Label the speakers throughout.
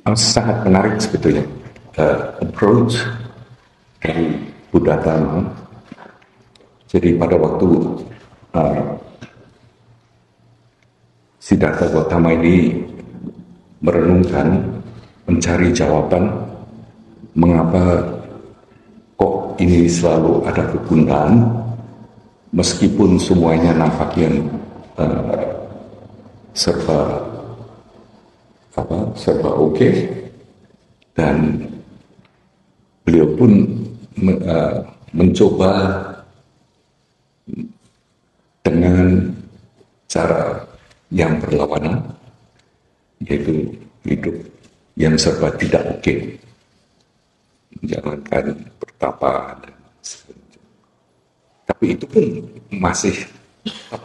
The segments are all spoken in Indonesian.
Speaker 1: Sangat menarik sebetulnya approach dari Buddha Dharma. Jadi pada waktu uh, Siddhartha Gautama ini merenungkan, mencari jawaban mengapa kok ini selalu ada kegundahan meskipun semuanya nampaknya serba serba oke, dan beliau pun mencoba dengan cara yang berlawanan, yaitu hidup yang serba tidak oke, menjalankan bertapa dan sebagainya. Tapi itu pun masih tetap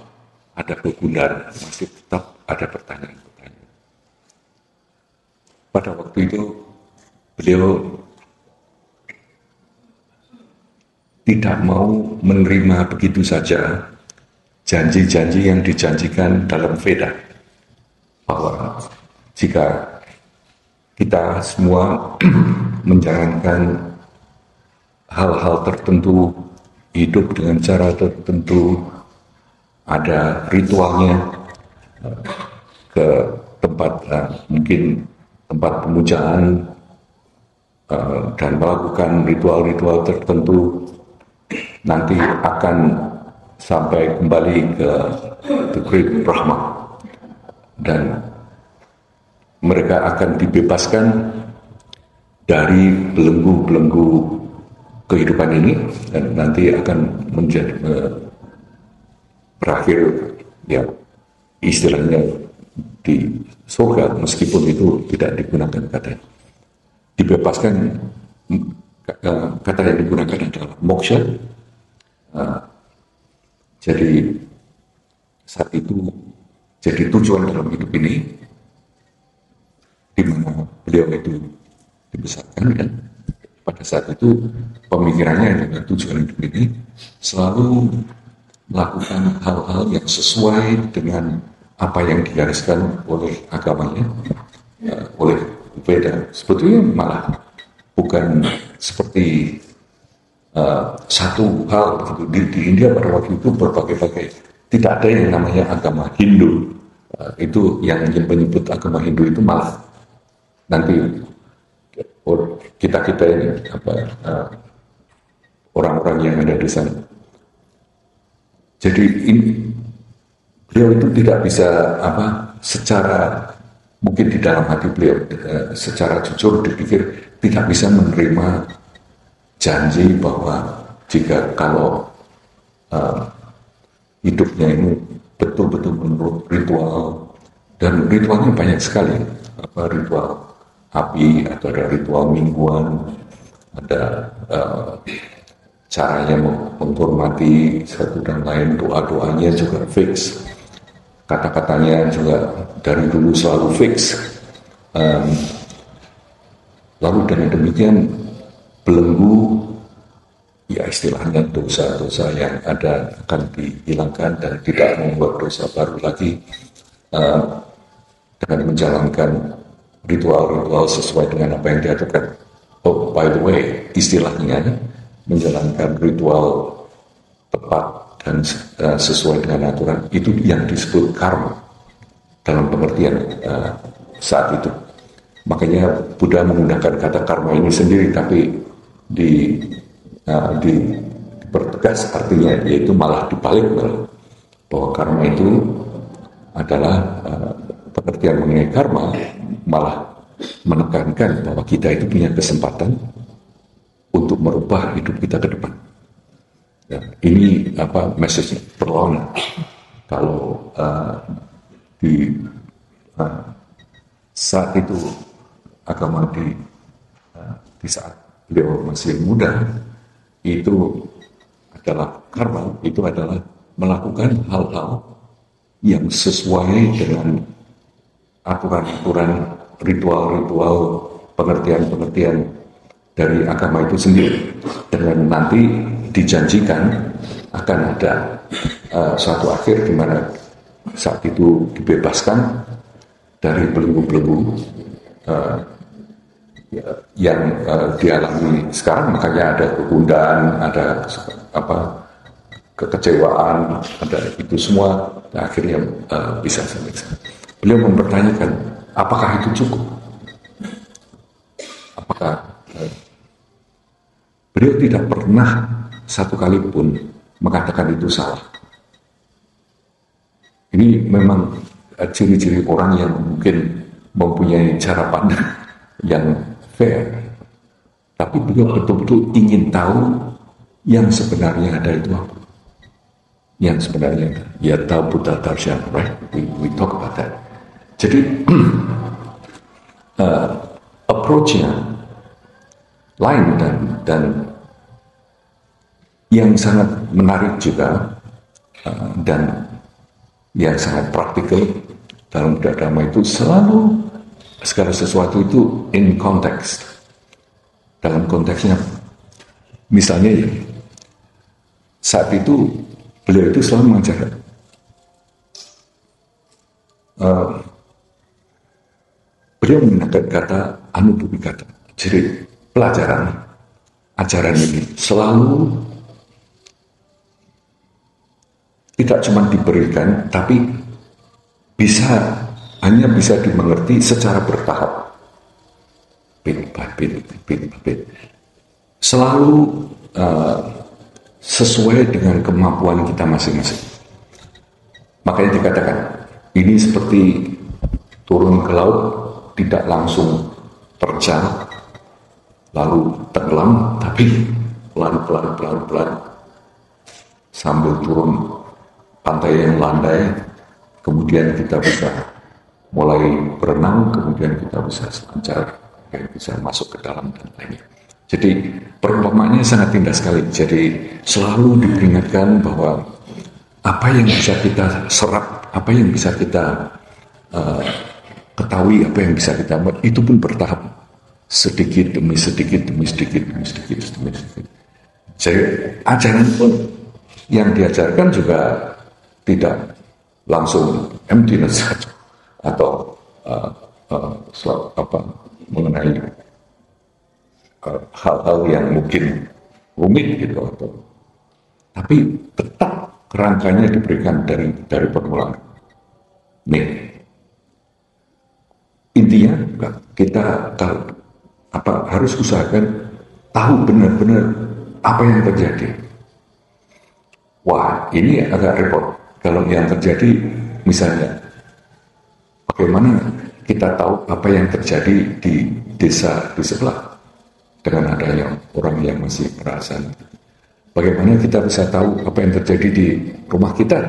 Speaker 1: ada kegundahan, masih tetap ada pertanyaan-pertanyaan. Pada waktu itu beliau tidak mau menerima begitu saja janji-janji yang dijanjikan dalam Veda, bahwa jika kita semua menjalankan hal-hal tertentu, hidup dengan cara tertentu, ada ritualnya, ke tempat mungkin tempat pemujaan, dan melakukan ritual-ritual tertentu, nanti akan sampai kembali ke the great Brahma, dan mereka akan dibebaskan dari belenggu-belenggu kehidupan ini, dan nanti akan menjadi berakhir ya istilahnya di surga, meskipun itu tidak digunakan kata dibebaskan. Kata yang digunakan adalah moksha. Jadi saat itu jadi tujuan dalam hidup ini, di mana beliau itu dibesarkan, dan pada saat itu pemikirannya adalah tujuan hidup ini selalu melakukan hal-hal yang sesuai dengan apa yang digariskan oleh agamanya, oleh Veda. Sebetulnya malah bukan seperti satu hal di India pada waktu itu berbagai-bagai, tidak ada yang namanya agama Hindu. Itu yang menyebut agama Hindu itu malah nanti kita ini orang-orang yang ada di sana. Jadi beliau itu tidak bisa secara mungkin di dalam hati beliau secara jujur dipikir tidak bisa menerima janji bahwa jika kalau hidupnya ini betul-betul menurut ritual, dan ritualnya banyak sekali, ritual api, atau ada ritual mingguan, ada caranya menghormati satu dan lain, doa-doanya juga fix, kata-katanya juga dari dulu selalu fix. Lalu dengan demikian belenggu, ya istilahnya dosa-dosa yang ada akan dihilangkan dan tidak membuat dosa baru lagi, dengan menjalankan ritual-ritual sesuai dengan apa yang diaturkan. Oh, by the way, istilahnya menjalankan ritual tepat dan sesuai dengan aturan, itu yang disebut karma dalam pengertian saat itu. Makanya Buddha menggunakan kata karma ini sendiri, tapi dipertegas artinya, yaitu malah dibalik, bahwa karma itu adalah pengertian mengenai karma malah menekankan bahwa kita itu punya kesempatan untuk merubah hidup kita ke depan. Ya, ini message perlawanan. Kalau di saat itu agama di saat beliau masih muda itu adalah karma, itu adalah melakukan hal-hal yang sesuai dengan aturan-aturan, ritual-ritual, pengertian-pengertian dari agama itu sendiri, dengan nanti dijanjikan akan ada suatu akhir di mana saat itu dibebaskan dari belenggu-belenggu yang dialami sekarang, makanya ada kegundahan, ada kekecewaan, ada itu semua, akhirnya bisa sampai sana. Beliau mempertanyakan, apakah itu cukup? Apakah beliau tidak pernah satu kali pun mengatakan itu salah. Ini memang ciri-ciri orang yang mungkin mempunyai cara pandang yang fair. Tapi beliau betul-betul ingin tahu yang sebenarnya ada itu apa. Yang sebenarnya ada. Ya tahu Buddha Darshan, right? We talk about that. Jadi approach-nya lain dan yang sangat menarik juga dan yang sangat praktikal dalam beragama itu selalu segala sesuatu itu in context, dalam konteksnya. Misalnya ya, saat itu beliau itu selalu mengajarkan beliau menggunakan kata anubhuvigata. Jadi pelajaran ajaran ini selalu tidak cuma diberikan, tapi hanya bisa dimengerti secara bertahap, bit by bit. Selalu sesuai dengan kemampuan kita masing-masing. Makanya dikatakan, ini seperti turun ke laut, tidak langsung terjang, lalu tenggelam, tapi pelan-pelan sambil turun pantai yang landai, kemudian kita bisa mulai berenang, kemudian kita bisa selancar, bisa masuk ke dalam dan lainnya. Jadi perumpamaannya sangat indah sekali. Jadi selalu diperingatkan bahwa apa yang bisa kita serap, apa yang bisa kita ketahui, apa yang bisa kita buat, itu pun bertahap, sedikit demi sedikit. Jadi ajaran pun yang diajarkan juga tidak langsung emptiness atau mengenai hal-hal yang mungkin rumit gitu, tapi tetap kerangkanya diberikan dari permulaan. Nih, intinya kita harus usahakan tahu benar-benar apa yang terjadi. Wah, ini agak repot. Kalau yang terjadi, misalnya, bagaimana kita tahu apa yang terjadi di desa di sebelah dengan adanya orang yang masih merasa. Bagaimana kita bisa tahu apa yang terjadi di rumah kita,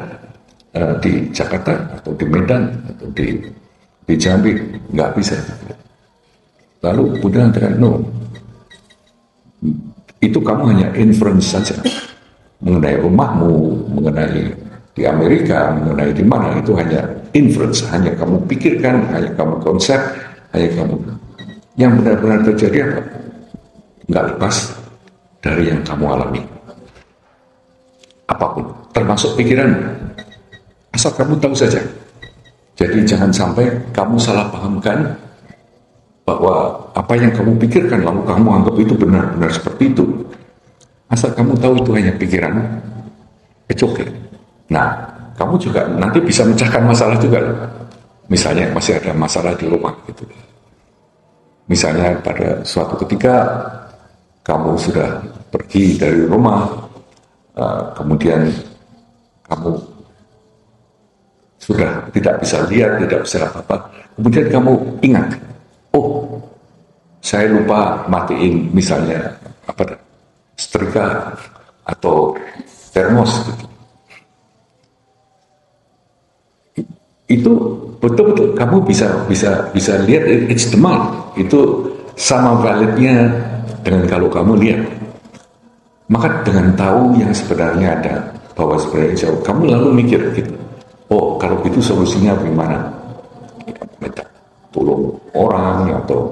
Speaker 1: di Jakarta atau di Medan atau di Jambi? Nggak bisa. Lalu Buddha mengatakan, no, itu kamu hanya inference saja mengenai rumahmu, mengenai di Amerika, mengenai di mana, itu hanya inference, hanya kamu pikirkan, hanya kamu konsep, hanya kamu. Yang benar-benar terjadi apa? Nggak lepas dari yang kamu alami. Apapun, termasuk pikiran, asal kamu tahu saja. Jadi jangan sampai kamu salah pahamkan bahwa apa yang kamu pikirkan lalu kamu anggap itu benar-benar seperti itu. Asal kamu tahu itu hanya pikiran, it's okay. Nah, kamu juga nanti bisa mecahkan masalah juga. Misalnya masih ada masalah di rumah gitu. Misalnya pada suatu ketika kamu sudah pergi dari rumah, kemudian kamu sudah tidak bisa lihat, tidak bisa apa-apa. Kemudian kamu ingat, oh, saya lupa matiin misalnya setrika atau termos gitu. Itu betul-betul kamu bisa lihat, it's the mind. Itu sama validnya dengan kalau kamu lihat. Maka dengan tahu yang sebenarnya ada, bahwa sebenarnya jauh, kamu lalu mikir gitu, oh kalau itu solusinya bagaimana? Minta tolong orang atau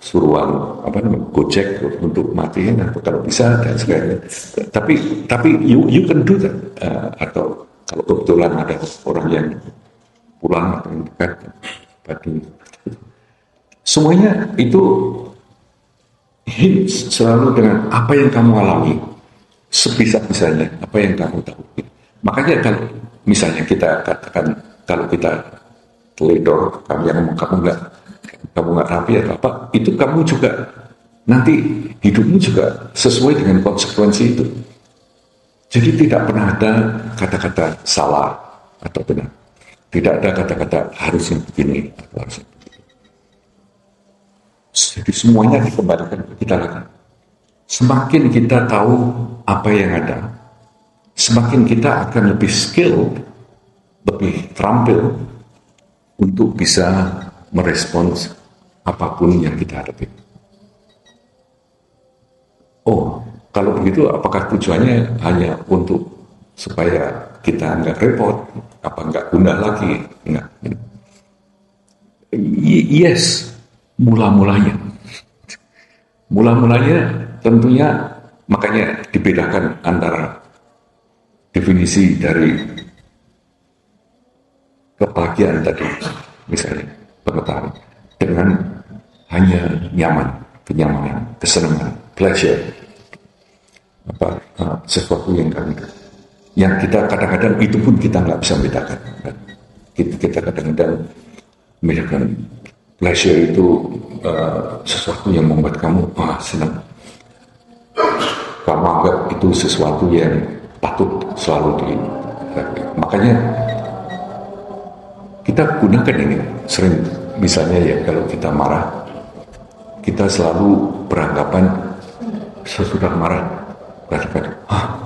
Speaker 1: suruhan Gojek untuk matiin, atau kalau bisa dan sebagainya. Tapi you can do that. Atau kalau kebetulan ada orang yang pulang atau yang dekat, Semuanya itu hints selalu dengan apa yang kamu alami, sebisa-bisanya apa yang kamu tahu. Makanya kalau misalnya kita katakan, kalau kita teledor, kamu yang ngomong kamu nggak rapi atau apa, itu kamu juga nanti hidupmu juga sesuai dengan konsekuensi itu. Jadi tidak pernah ada kata-kata salah atau benar. Tidak ada kata-kata harusnya begini atau harusnya begitu. Jadi semuanya dikembalikan ke kita lagi. Semakin kita tahu apa yang ada, semakin kita akan lebih skill, lebih terampil untuk bisa merespons apapun yang kita hadapi. Oh, kalau begitu apakah tujuannya hanya untuk supaya kita nggak repot, apa nggak gundah lagi? Enggak. Yes, mula-mulanya tentunya, makanya dibedakan antara definisi dari kebahagiaan tadi, misalnya pengetahuan, dengan hanya nyaman, kenyamanan, kesenangan, pleasure, sesuatu yang kita kadang-kadang itu pun kita nggak bisa bedakan. Kan? Kita kadang-kadang membedakan pleasure itu sesuatu yang membuat kamu senang. Kamu anggap itu sesuatu yang patut selalu makanya kita gunakan ini sering. Misalnya ya, kalau kita marah, kita selalu beranggapan sesudah marah katakan,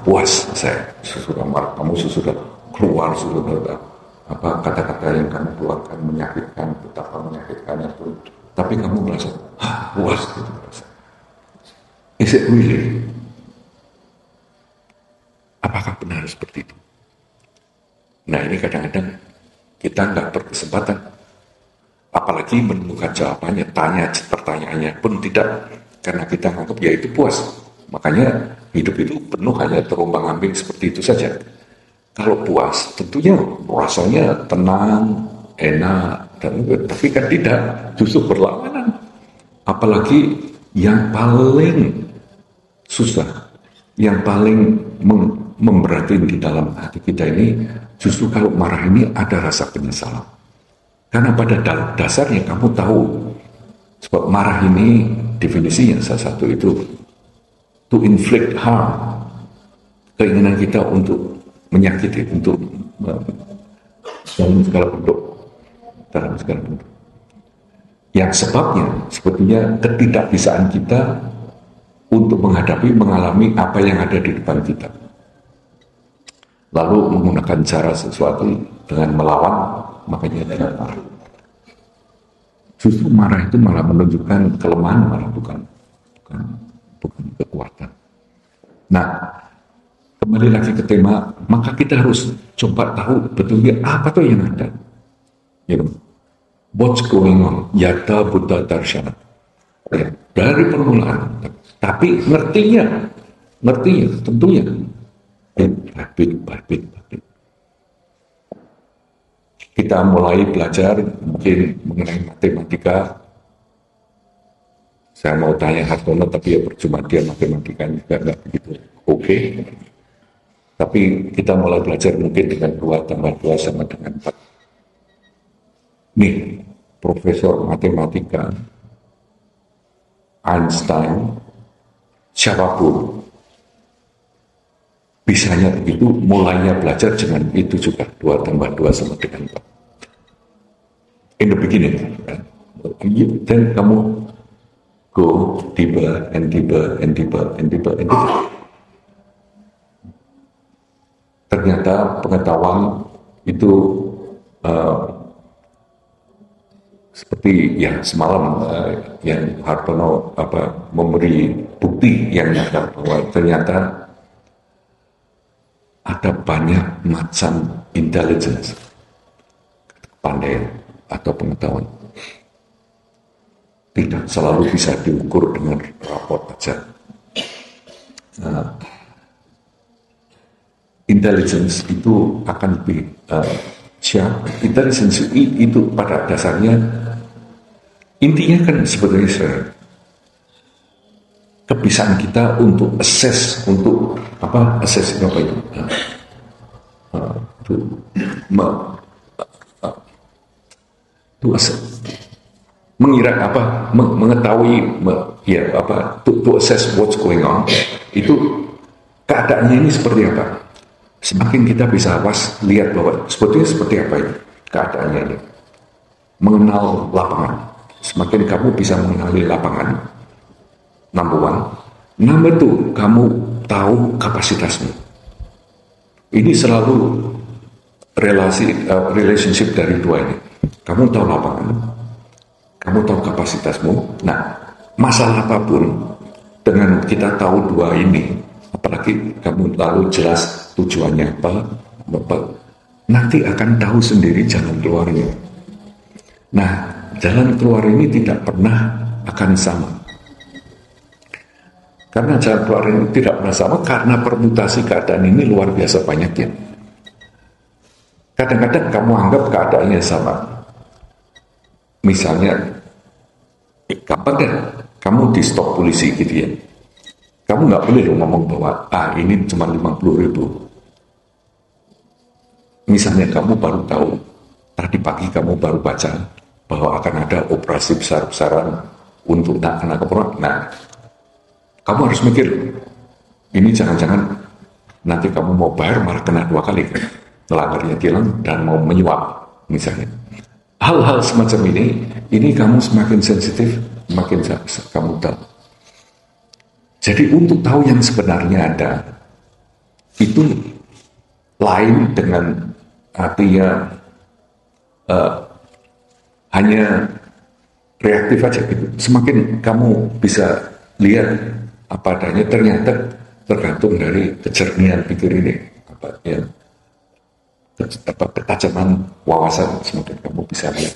Speaker 1: puas saya sesudah marah, kamu sesudah keluar, sudah apa kata-kata yang kamu keluarkan menyakitkan, betapa menyakitkannya itu, tapi kamu merasa puas gitu. Is it really? Apakah benar seperti itu? Nah, ini kadang-kadang kita nggak berkesempatan, apalagi menemukan jawabannya, pertanyaannya pun tidak, karena kita menganggap ya itu puas. Makanya hidup itu penuh hanya terombang-ambing seperti itu saja. Kalau puas, tentunya rasanya tenang, enak, tapi kan tidak, justru berlawanan. Apalagi yang paling susah, yang paling memberati di dalam hati kita ini, justru kalau marah ini ada rasa penyesalan. Karena pada dasarnya kamu tahu, sebab marah ini definisinya salah satu itu to inflict harm, keinginan kita untuk menyakiti, untuk dalam segala bentuk. Yang sebabnya sebetulnya ketidakbisaan kita untuk mengalami apa yang ada di depan kita. Lalu menggunakan cara sesuatu dengan melawan, makanya dengan marah. Justru marah itu malah menunjukkan kelemahan, malah bukan kekuatan. Nah, kembali lagi ke tema, maka kita harus coba tahu betulnya apa tuh yang ada. What's going on? Yata Buddha Darshana. Ya, dari permulaan, tapi ngertinya tentunya bit by bit. Kita mulai belajar mungkin mengenai matematika. Saya mau tanya Hartono, tapi ya percuma, dia matematika juga nggak begitu oke. Tapi kita mulai belajar mungkin dengan 2 tambah 2 sama dengan 4. Nih, profesor matematika Einstein, siapapun bisanya begitu, mulainya belajar dengan itu juga, 2 tambah 2 sama dengan 4. In the beginning, dan kamu go deeper and deeper and deeper and deeper and deeper. Ternyata pengetahuan itu seperti ya semalam yang Hartono memberi bukti yang nyata bahwa ternyata ada banyak macam intelligence, pandai atau pengetahuan. Tidak selalu bisa diukur dengan rapot saja. Intelligence itu akan lebih intelligence itu pada dasarnya Intinya kan sebetulnya kebiasaan kita untuk assess, untuk assess itu apa itu? Itu mengira mengetahui to assess what's going on, itu keadaannya ini seperti apa. Semakin kita bisa lihat bahwa sebetulnya seperti apa ini keadaannya ini, mengenal lapangan. Semakin kamu bisa mengenali lapangan, number one. Number two, kamu tahu kapasitasmu. Ini selalu relationship dari dua ini. Kamu tahu lapangan, kamu tahu kapasitasmu. Nah, masalah apapun, dengan kita tahu dua ini, apalagi kamu lalu jelas tujuannya apa, nanti akan tahu sendiri jalan keluarnya. Nah, jalan keluar ini tidak pernah akan sama. Karena jalan keluar ini tidak pernah sama, karena permutasi keadaan ini luar biasa banyaknya. Kadang-kadang kamu anggap keadaannya sama. Misalnya, kamu di stop polisi gitu ya. Kamu nggak boleh ngomong bahwa ini cuma 50.000. Misalnya kamu baru tahu, tadi pagi kamu baru baca bahwa akan ada operasi besar-besaran untuk anak-anak perempuan. Nah, kamu harus mikir, ini jangan-jangan nanti kamu mau bayar malah kena 2 kali kan? Melanggarnya tilang dan mau menyuap misalnya. Hal-hal semacam ini kamu semakin sensitif, makin kamu tahu. Jadi untuk tahu yang sebenarnya ada, itu lain dengan artinya hanya reaktif aja gitu. Semakin kamu bisa lihat apa adanya, ternyata tergantung dari kejernihan pikir ini, ketajaman wawasan, semakin kamu bisa lihat.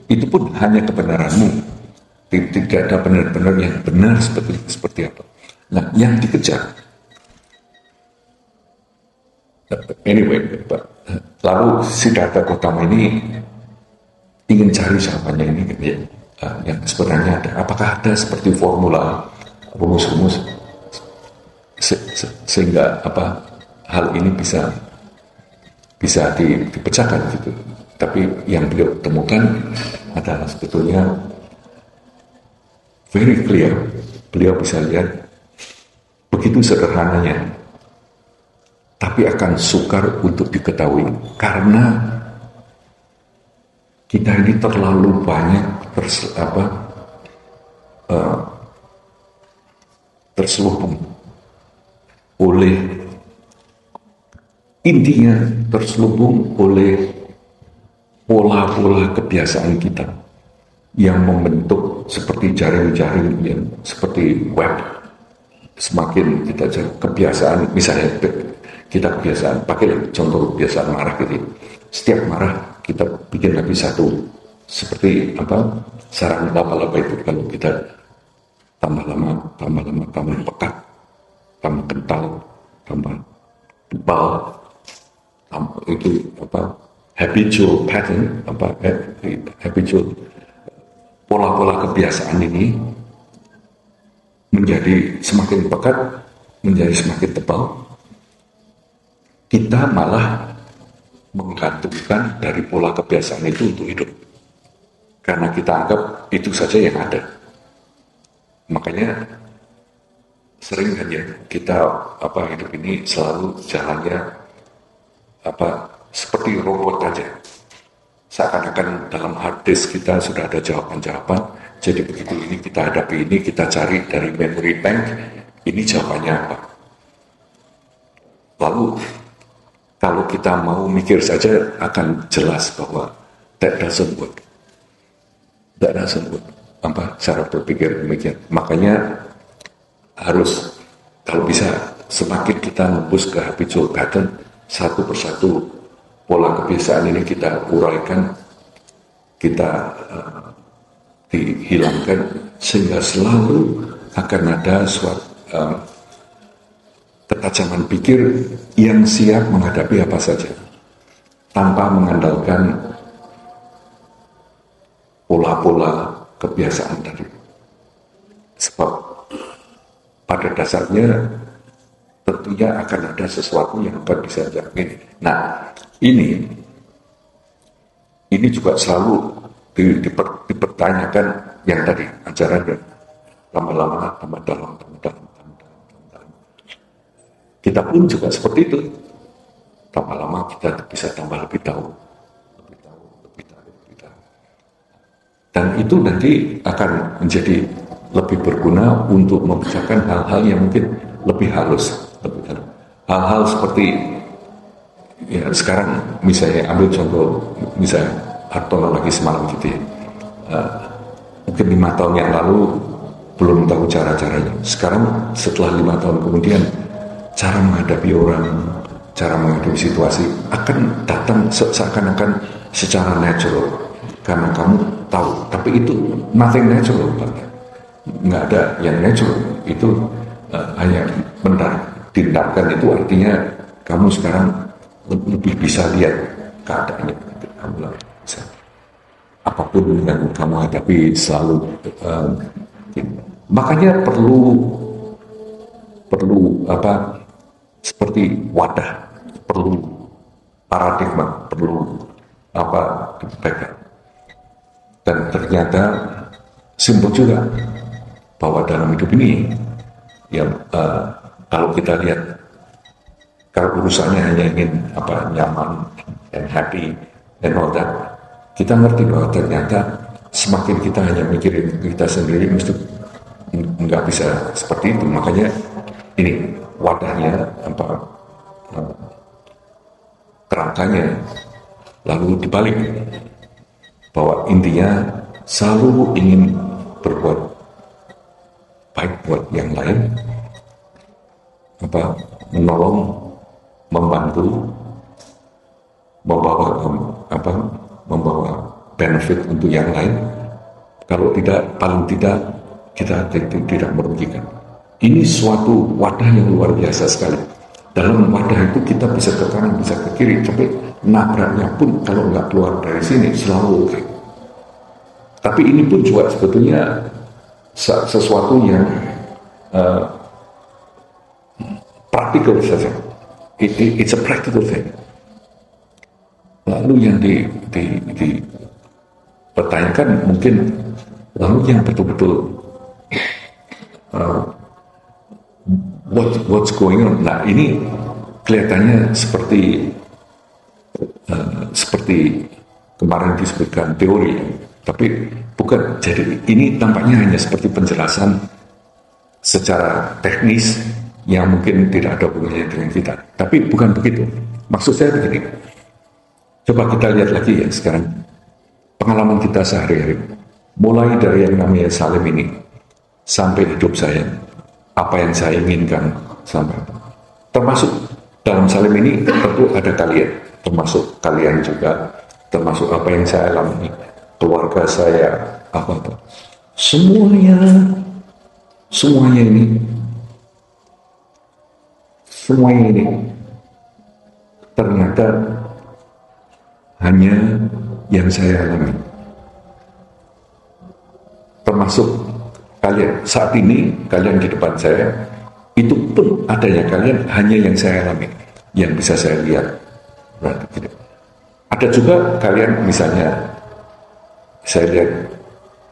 Speaker 1: Itu pun hanya kebenaranmu. Tidak ada benar-benar yang benar seperti apa. Nah, yang dikejar. Anyway, lalu Siddhartha Gautama ini ingin cari jawabannya ini, yang sebenarnya ada. Apakah ada seperti formula, rumus-rumus sehingga hal ini bisa dipecahkan gitu. Tapi yang beliau temukan adalah sebetulnya very clear. Beliau bisa lihat begitu sederhananya, tapi akan sukar untuk diketahui karena kita ini terlalu banyak terselubung oleh, intinya terselubung oleh pola-pola kebiasaan kita yang membentuk seperti jaring-jaring yang seperti web. Semakin kita cari kebiasaan, misalnya kita kebiasaan, pakai contoh kebiasaan marah gitu. Setiap marah kita bikin lagi satu, seperti sarang laba-laba itu. Kalau kita tambah lama, tambah pekat, tambah kental, tambah tebal, itu habitual pattern, habitual pola-pola kebiasaan ini menjadi semakin pekat, menjadi semakin tebal. Kita malah menggantungkan dari pola kebiasaan itu untuk hidup, karena kita anggap itu saja yang ada. Makanya sering kan ya kita hidup ini selalu jalannya seperti robot aja. Seakan-akan dalam hard disk kita sudah ada jawaban-jawaban. Jadi begitu ini kita hadapi ini, kita cari dari memory bank, ini jawabannya apa. Lalu kalau kita mau mikir saja akan jelas bahwa that doesn't work. That doesn't work. Cara berpikir demikian. Makanya harus, kalau bisa, semakin kita nembus ke habitual pattern, satu persatu pola kebiasaan ini kita uraikan, kita dihilangkan, sehingga selalu akan ada suatu ketajaman pikir yang siap menghadapi apa saja, tanpa mengandalkan pola-pola kebiasaan tadi. Sebab pada dasarnya tentunya akan ada sesuatu yang akan bisa jamin. Nah, ini juga selalu dipertanyakan yang tadi ajarannya lama-lama tambah dalam. Kita pun juga seperti itu. Lama-lama kita bisa tambah lebih tahu. Dan itu nanti akan menjadi lebih berguna untuk membicarakan hal-hal yang mungkin lebih halus. Hal-hal seperti ya sekarang misalnya ambil contoh misalnya Hartono lagi semalam gitu ya. Mungkin 5 tahun yang lalu belum tahu cara-caranya. Sekarang setelah 5 tahun kemudian cara menghadapi orang, cara menghadapi situasi akan datang seakan-akan secara natural karena kamu tahu. Tapi itu nothing natural, nggak ada yang natural. Itu hanya tindakan itu artinya kamu sekarang lebih bisa lihat keadaannya. Kamu bisa apapun yang kamu hadapi selalu. Makanya perlu seperti wadah, perlu paradigma, perlu dipegang. Dan ternyata simpel juga bahwa dalam hidup ini ya kalau kita lihat kalau urusannya hanya ingin nyaman and happy and all that, kita ngerti bahwa ternyata semakin kita hanya mikirin kita sendiri mesti nggak bisa seperti itu. Makanya ini wadahnya kerangkanya lalu dibalik bahwa intinya selalu ingin berbuat baik buat yang lain, menolong, membantu, membawa benefit untuk yang lain. Kalau tidak, paling tidak kita tidak merugikan. Ini suatu wadah yang luar biasa sekali. Dalam wadah itu kita bisa ke kanan, bisa ke kiri, tapi nabraknya pun kalau nggak keluar dari sini selalu oke. Tapi ini pun juga sebetulnya sesuatu yang praktikal saja. It's a practical thing. Lalu yang dipertanyakan mungkin lalu yang betul-betul what's going on. Nah ini kelihatannya seperti kemarin disebutkan teori, tapi bukan. Jadi ini tampaknya hanya seperti penjelasan secara teknis yang mungkin tidak ada hubungannya dengan kita. Tapi bukan begitu. Maksud saya begini. Coba kita lihat lagi ya sekarang pengalaman kita sehari-hari. Mulai dari yang namanya Salim ini sampai hidup saya, apa yang saya inginkan sampai apa. Termasuk dalam Salim ini tentu ada kalian, termasuk kalian juga, termasuk apa yang saya alami, keluarga saya, apa-apa. Semuanya ini ternyata hanya yang saya alami. Termasuk kalian saat ini, kalian di depan saya, itu pun adanya kalian hanya yang saya alami, yang bisa saya lihat. Berarti tidak. Ada juga kalian misalnya saya lihat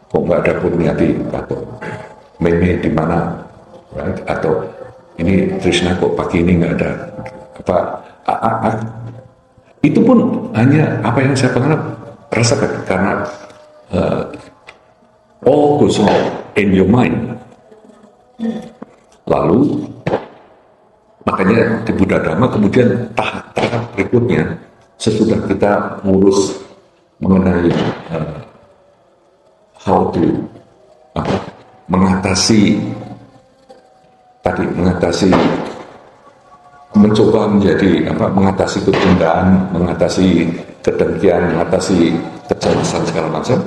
Speaker 1: kok nggak ada Kurniati atau Meme di mana, right? Atau ini Trishna kok pagi ini nggak ada itu pun hanya apa yang saya pernah rasakan karena all goes on in your mind. Lalu makanya di Buddha Dhamma kemudian tahap berikutnya sesudah kita ngurus mengenai how to mengatasi mencoba mengatasi ketundaan, mengatasi kedengkian, mengatasi kecemasan segala macam.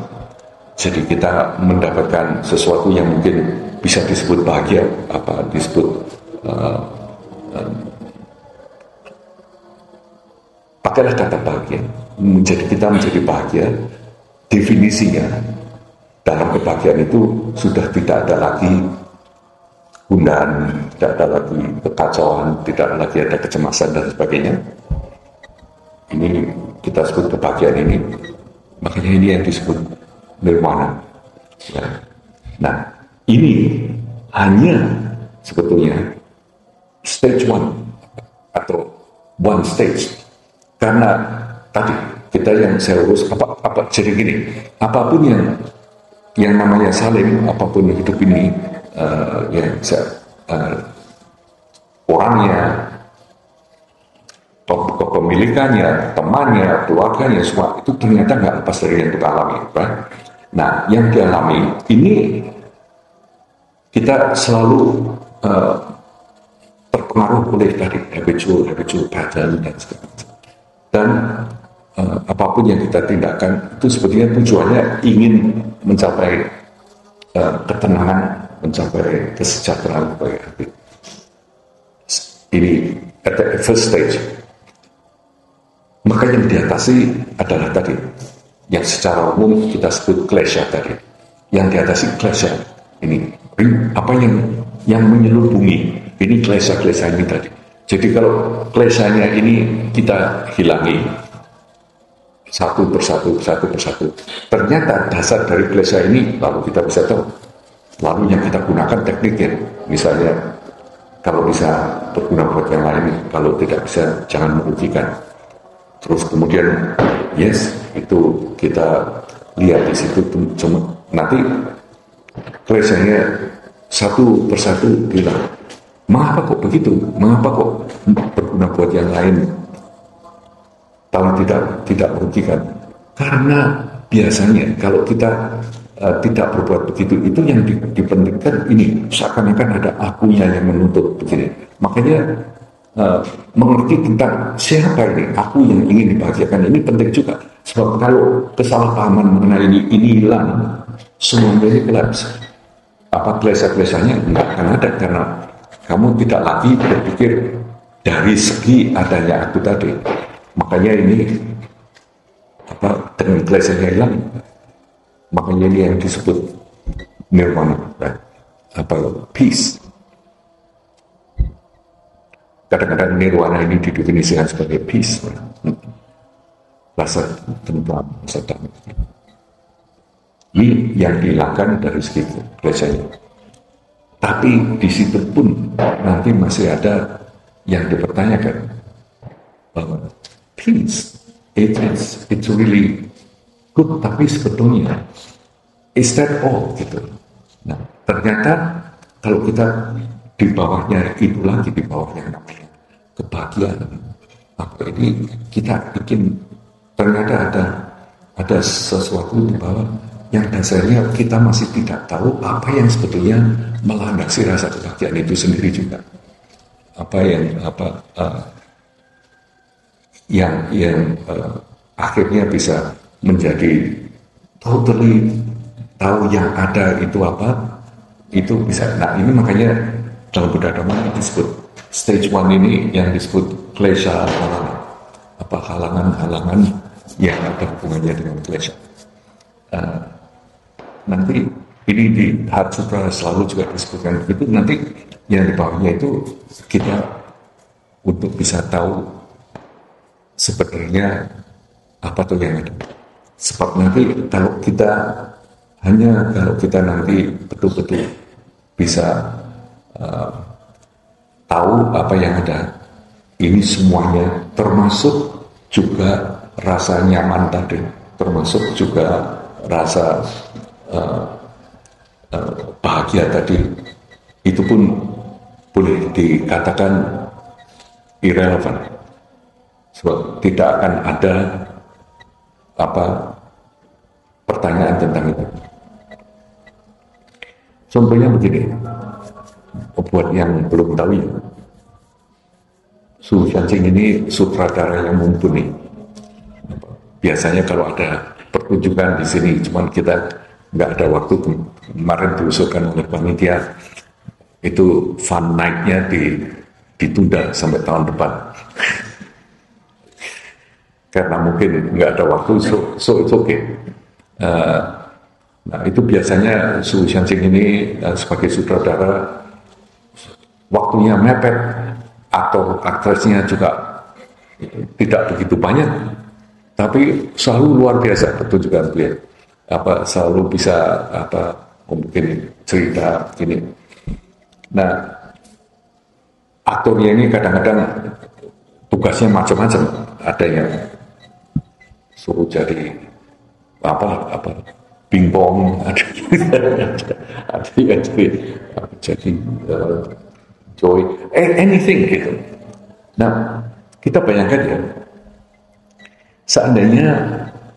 Speaker 1: Jadi kita mendapatkan sesuatu yang mungkin bisa disebut bahagia, pakailah kata bahagia. Kita menjadi bahagia. Definisinya dalam kebahagiaan itu sudah tidak ada lagi gundahan, tidak ada lagi kekacauan, tidak lagi ada kecemasan dan sebagainya. Ini kita sebut kebahagiaan ini, makanya ini yang disebut nirwana. Ya. Nah, ini hanya sebetulnya stage one atau one stage, karena tadi kita yang saya urus apa jadi gini, apapun yang namanya saling, apapun hidup ini, orangnya, kepemilikannya, temannya, keluarganya, semua itu ternyata nggak lepas dari yang kita alami, right? Nah, yang dialami ini kita selalu terpengaruh oleh dari habitual pattern dan sebagainya. Dan apapun yang kita tindakan itu sebetulnya tujuannya ingin mencapai ketenangan, mencapai kesejahteraan bagi hati. Ini at the first stage. Maka yang diatasi adalah tadi, yang secara umum kita sebut klesha tadi. Yang diatasi klesha ini, apa yang menyelubungi ini klesha ini tadi. Jadi kalau klesanya ini kita hilangi satu persatu, ternyata dasar dari klesha ini lalu kita bisa tahu. Lalu yang kita gunakan tekniknya, misalnya kalau bisa berguna buat yang lain, kalau tidak bisa jangan merugikan. Terus kemudian, yes, itu kita lihat di situ, cuma nanti klesanya satu persatu bilang, mengapa kok begitu? Mengapa kok berguna buat yang lain? Kalau tidak merugikan. Karena biasanya kalau kita tidak berbuat begitu, itu yang dipentingkan ini seakan-akan ada akunya yang menuntut begini. Makanya mengerti tentang siapa ini aku yang ingin dibahagiakan ini penting juga. Sebab kalau kesalahpahaman mengenai ini hilang, semuanya ini collapse. Apa klesa-klesanya nggak akan ada, karena kamu tidak lagi berpikir dari segi adanya aku tadi. Makanya ini dengan klesanya hilang, makanya ini yang disebut nirwana, right? Peace. Kadang-kadang nirwana ini didefinisikan sebagai peace, rasa tentram, rasa damai. Ini yang dihilangkan dari segi klesanya. Tapi di situ pun nanti masih ada yang dipertanyakan bahwa peace, it's really good, tapi sebetulnya is that all gitu. Nah, ternyata kalau kita di bawahnya itu lagi, di bawahnya namanya kebahagiaan, apa ini kita bikin ternyata ada sesuatu di bawah yang dasarnya kita masih tidak tahu apa yang sebetulnya melandasi rasa kebahagiaan itu sendiri juga. Apa yang akhirnya bisa menjadi totally tahu yang ada itu apa, itu bisa. Nah, ini makanya dalam Buddha-dhamma disebut stage 1 ini yang disebut klesha, halangan-halangan yang ada hubungannya dengan klesha. Nanti ini di Heart Sutra selalu juga disebutkan begitu. Nanti yang di bawahnya itu kita untuk bisa tahu sebenarnya apa tuh yang ada. Sebab nanti kalau kita nanti betul-betul bisa tahu apa yang ada, ini semuanya termasuk juga rasa nyaman tadi, termasuk juga rasa bahagia tadi, itu pun boleh dikatakan irrelevant, sebab tidak akan ada pertanyaan tentang itu. Contohnya begini, buat yang belum tahu ya, Su Shansing ini sutradara yang mumpuni. Biasanya kalau ada pertunjukan di sini, cuman kita nggak ada waktu. Kemarin diusulkan oleh panitia itu fun night-nya ditunda sampai tahun depan karena mungkin nggak ada waktu. So it's okay. Nah itu biasanya Su Shansing ini sebagai sutradara waktunya mepet, atau aktrisnya juga tidak begitu banyak, tapi selalu luar biasa pertunjukan beliau. Selalu bisa mungkin cerita ini. Nah aktornya ini kadang-kadang tugasnya macam-macam. Ada yang suruh jadi pingpong, ada yang jadi joy, anything gitu. Nah kita bayangkan ya, seandainya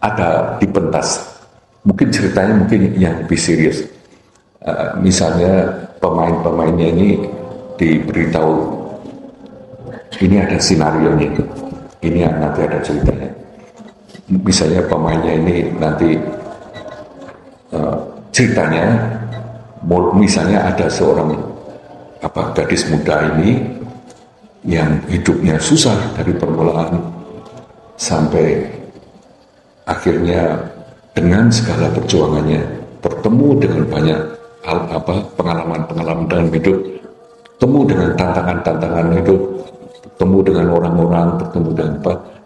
Speaker 1: ada di pentas, mungkin ceritanya mungkin yang lebih serius. Misalnya pemain-pemainnya ini diberitahu, ini ada sinarionya, ini nanti ada ceritanya. Misalnya pemainnya ini nanti ceritanya, misalnya ada seorang gadis muda ini yang hidupnya susah dari permulaan sampai akhirnya dengan segala perjuangannya bertemu dengan banyak pengalaman dalam hidup, bertemu dengan tantangan-tantangan hidup, bertemu dengan orang-orang, bertemu dengan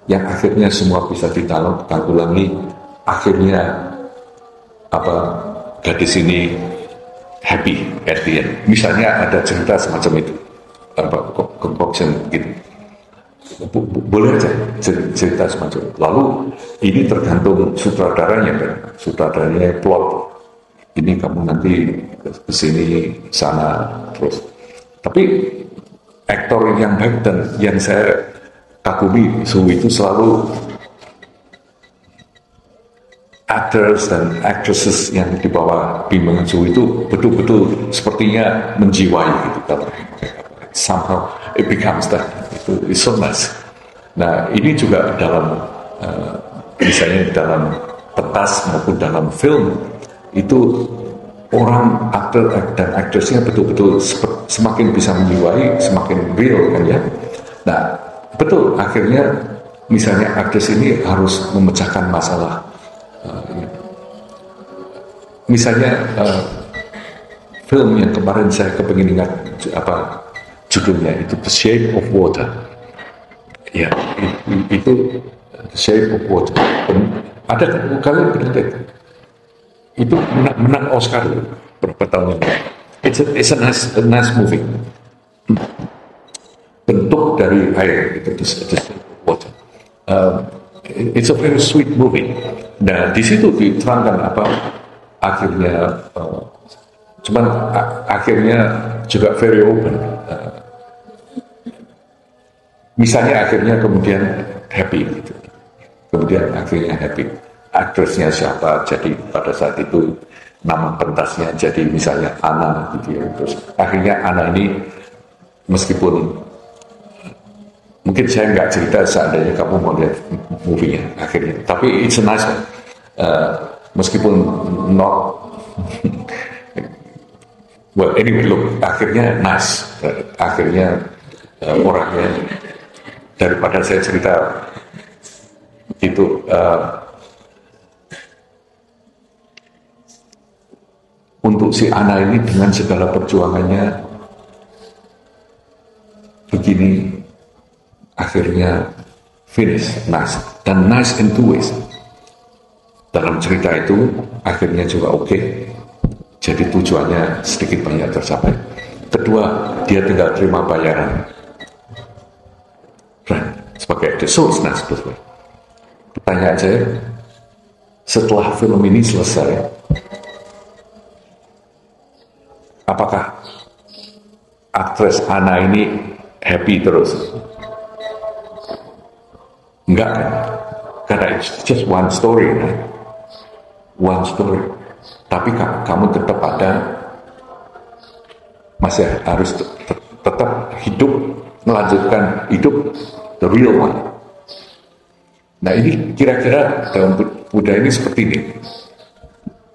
Speaker 1: yang akhirnya semua bisa ditanggulangi. Akhirnya gadis ini happy at the end. Misalnya ada cerita semacam itu, concoction gitu. Boleh aja cerita semacam itu. Lalu ini tergantung sutradaranya kan. Sutradaranya plot. Ini kamu nanti kesini sana terus. Tapi aktor yang baik dan yang saya kagumi Su itu selalu actors dan actresses yang di bawah bimbingan Su itu betul-betul sepertinya menjiwai gitu. Somehow it becomes that. Itu is so nice. Nah ini juga dalam misalnya dalam pentas maupun dalam film itu orang aktor dan aktrisnya betul-betul semakin bisa menjiwai, semakin real kan ya. Nah betul akhirnya misalnya aktris ini harus memecahkan masalah. Misalnya film yang kemarin saya kepingin ingat judulnya itu The Shape of Water. Ya itu The Shape of Water. Ada kalian pernah lihat? Itu menang Oscar berapa tahun yang lalu. It's a nice movie. Bentuk dari air itu the shape of water. It's a very sweet movie. Nah di situ diterangkan akhirnya, cuman akhirnya juga very open. Misalnya akhirnya kemudian happy gitu. Kemudian akhirnya happy. Aktrisnya siapa, jadi pada saat itu nama pentasnya jadi misalnya Ana gitu ya. Terus akhirnya Ana ini meskipun mungkin saya nggak cerita seandainya kamu mau lihat movie-nya akhirnya, tapi it's a nice one. Meskipun not well anyway look, akhirnya nice. Akhirnya orangnya, daripada saya cerita itu untuk si Ana ini dengan segala perjuangannya begini akhirnya finish nice, dan nice in two ways. Dalam cerita itu akhirnya juga oke, jadi tujuannya sedikit banyak tercapai. Kedua, dia tinggal terima bayaran sebagai actor. So nice betul. Pertanyaan saya, setelah film ini selesai, apakah aktris Ana ini happy terus? Enggak kan? Karena it's just one story kan? One story. Tapi kamu tetap masih harus tetap hidup, melanjutkan hidup the real one. Nah ini kira-kira dalam budaya ini seperti ini.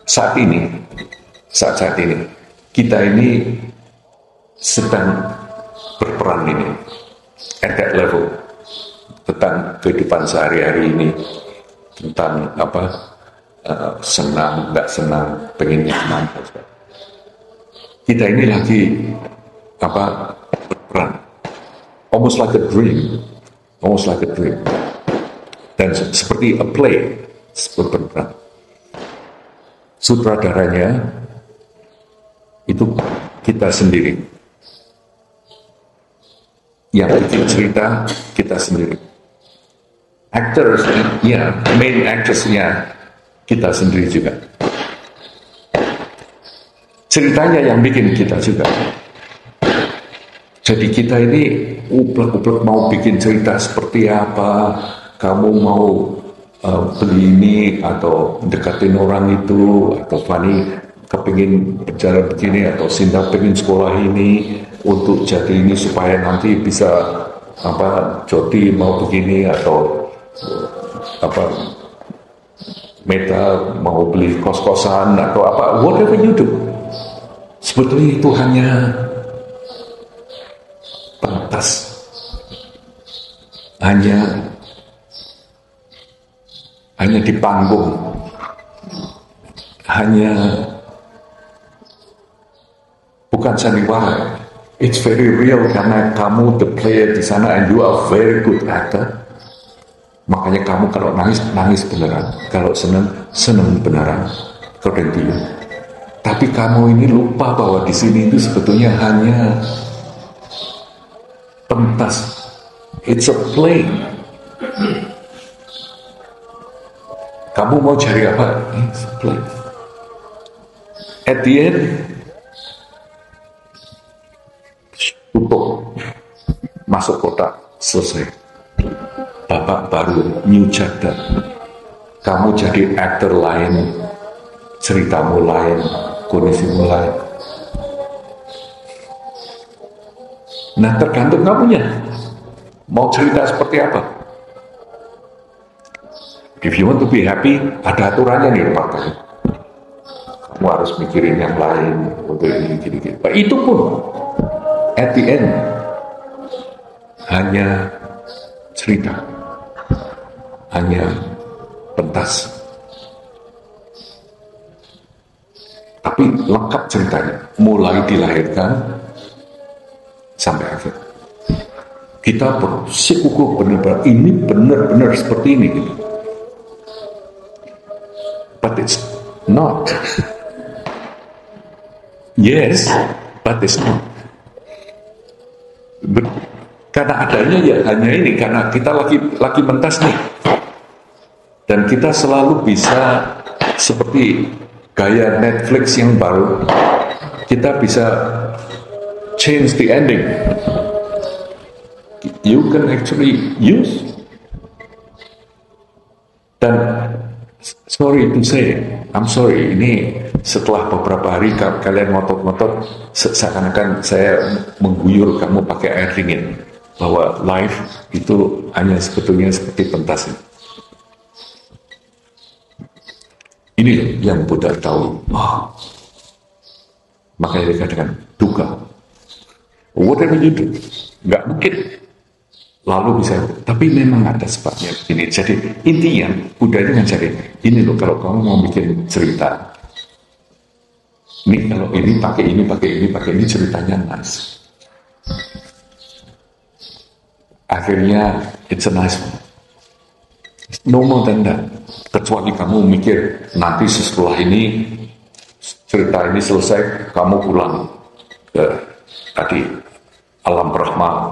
Speaker 1: Saat ini kita ini sedang berperan ini at that level tentang kehidupan sehari-hari ini, tentang senang, nggak senang, pengen nyaman. Kita ini lagi berperan, almost like a dream, dan seperti a play, berperan. Sutradaranya itu kita sendiri, yang bikin cerita kita sendiri. Actors-nya, main actors-nya kita sendiri juga. Ceritanya yang bikin kita juga. Jadi kita ini uplek-uplek mau bikin cerita seperti apa, kamu mau beli ini atau deketin orang itu, atau Fanny kepingin bicara begini, atau Sinta pengen sekolah ini untuk jadi ini supaya nanti bisa Jody mau begini, atau Meta mau beli kos-kosan atau whatever you do. Sebetulnya itu hanya pentas, hanya di panggung, hanya bukan sandiwara. It's very real karena kamu the player di sana and you are very good actor. Makanya kamu kalau nangis beneran, kalau seneng beneran, according to you. Tapi kamu ini lupa bahwa di sini itu sebetulnya hanya pentas. It's a play. Kamu mau cari apa? It's a play. At the end, tutup, masuk kotak, selesai. Babak baru, new chapter. Kamu jadi aktor lain, ceritamu lain, kondisimu lain. Nah, tergantung kamunya. Mau cerita seperti apa? If you want to be happy, ada aturannya nih pakai. Kamu harus mikirin yang lain untuk ini, gini-gini. Itu pun, at the end, hanya cerita. Hanya pentas. Tapi lengkap ceritanya, mulai dilahirkan sampai akhir. Kita bersikukuh benar-benar, ini benar-benar seperti ini gitu. But it's not. Yes, but it's not. Karena adanya ya hanya ini, karena kita lagi mentas nih. Dan kita selalu bisa seperti gaya Netflix yang baru, kita bisa change the ending. You can actually use. Dan sorry to say, I'm sorry, ini setelah beberapa hari kalian ngotot-ngotot, seakan-akan saya mengguyur kamu pakai air dingin, bahwa life itu hanya sebetulnya seperti pentas. Ini yang Buddha tahu. Makanya dikatakan dukkha. Whatever you do, nggak mungkin lalu bisa. Tapi memang ada sebabnya begini. Jadi intinya Buddha itu ngajarin, ini loh, kalau kamu mau bikin cerita, ini kalau ini pakai ini ceritanya nice. Akhirnya it's a nice one. No more than that. Kecuali kamu mikir nanti setelah ini cerita ini selesai, kamu pulang ke tadi alam Brahma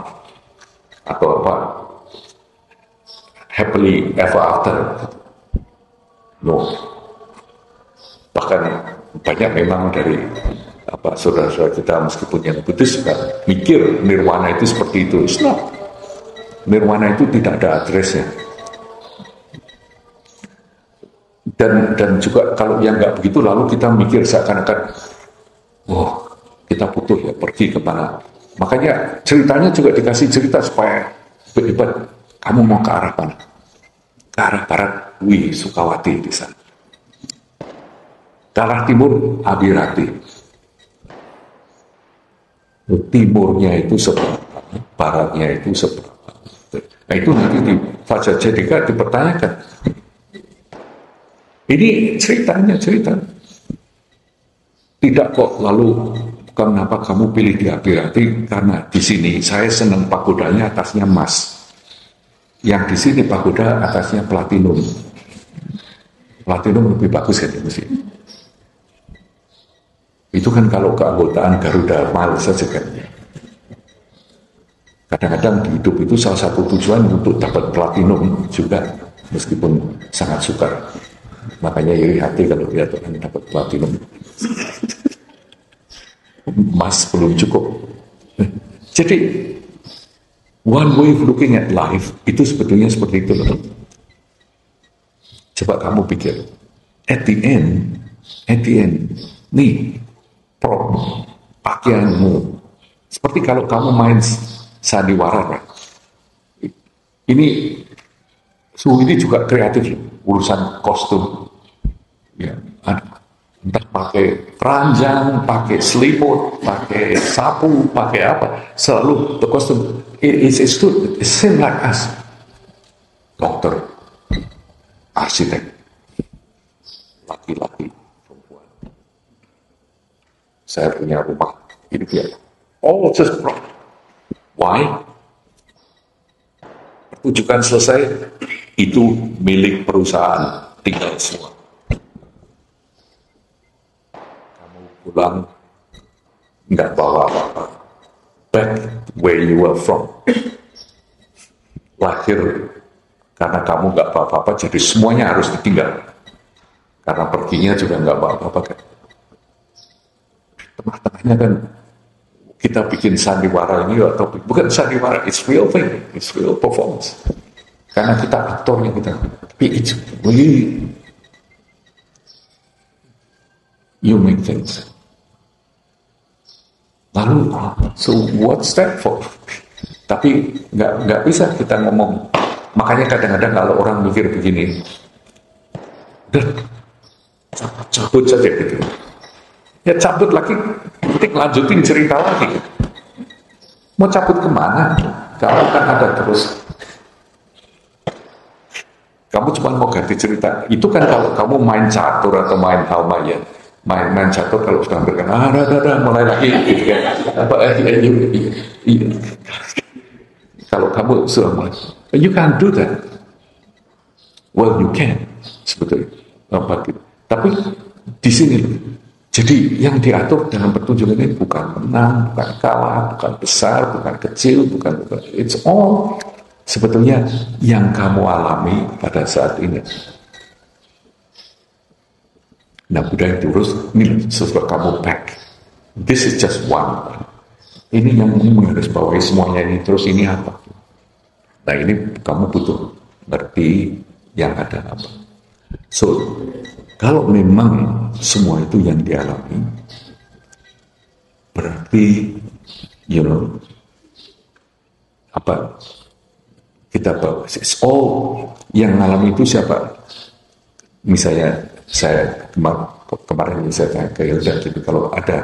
Speaker 1: atau happily ever after. No. Bahkan banyak memang dari saudara-saudara kita meskipun yang Buddhis juga mikir nirwana itu seperti itu. It's not. Nirwana itu tidak ada adresnya. Dan juga kalau yang nggak begitu, lalu kita mikir seakan-akan, kita butuh ya pergi ke mana. Makanya ceritanya juga dikasih cerita supaya hebat. Kamu mau ke arah mana? Ke arah barat, Sukawati di sana. Ke arah timur, Abirati. Timurnya itu seberapa, baratnya itu seberapa. Nah itu nanti di Vajrayadika dipertanyakan. Ini ceritanya cerita. Tidak kok lalu kenapa kamu pilih di Abirati? Karena di sini saya senang pagodanya atasnya emas. Yang di sini pagoda atasnya platinum. Platinum lebih bagus kan mesti. Itu kan kalau keanggotaan Garuda Miles saja kan. Kadang-kadang di hidup itu salah satu tujuan untuk dapat platinum juga, meskipun sangat sukar. Makanya iri hati kalau dia dapat platinum. Emas belum cukup. Jadi one way of looking at life itu sebetulnya seperti itu loh. Coba kamu pikir, at the end, nih, pakaianmu, seperti kalau kamu main sandiwara, ini juga kreatif loh, urusan kostum, ya, entah pakai keranjang, pakai selimut, pakai sapu, pakai apa, selalu the costume. It's same like us. Dokter, arsitek, laki-laki, perempuan. Saya punya rumah, ini dia. All just wrong. Why? Pertunjukan selesai, itu milik perusahaan, tinggal semua. Pulang nggak bawa apa-apa, back where you were from. Lahir karena kamu nggak bawa apa-apa, jadi semuanya harus ditinggal. Karena perginya juga nggak bawa apa-apa kan. Tengah-tengahnya kan kita bikin sandiwara ini, atau bukan sandiwara, it's real thing, it's real performance. Karena kita aktornya kita, tapi it's really you make things. Lalu, so what's that for? Tapi nggak bisa kita ngomong. Makanya kadang-kadang kalau orang mikir begini, udah cabut saja gitu. Ya cabut lagi, nanti lanjutin cerita lagi. Mau cabut kemana? Kalau kan ada terus. Kamu cuma mau ganti cerita. Itu kan kalau kamu main catur atau main halmaya. Main catur kalau sudah berkenan, mulai lagi gitu kan. Kalau kamu sudah mulai, you can't do that. Well, you can sebetulnya. Tapi di sini, jadi yang diatur dalam pertunjukan ini bukan menang, bukan kalah, bukan besar, bukan kecil, bukan it's all sebetulnya yang kamu alami pada saat ini. Nah, budaya terus, ini sesuatu kamu pack. This is just one. Ini yang menggarisbawahi semuanya ini, terus ini apa? Nah, ini kamu butuh ngerti yang ada apa. So, kalau memang semua itu yang dialami, berarti, kita bawa, it's all yang mengalami itu siapa? Misalnya, saya kemarin saya tanya ke Hilda, jadi kalau ada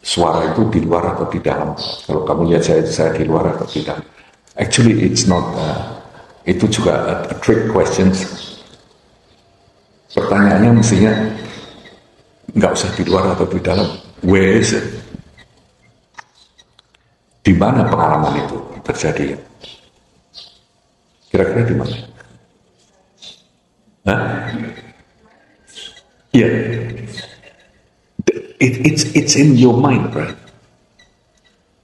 Speaker 1: suara itu di luar atau di dalam, kalau kamu lihat saya di luar atau di dalam, actually it's not, itu juga a trick questions. Pertanyaannya mestinya nggak usah di luar atau di dalam, where is it? Di mana pengalaman itu terjadi? Kira-kira di mana? Hah? Yeah, it's in your mind, right?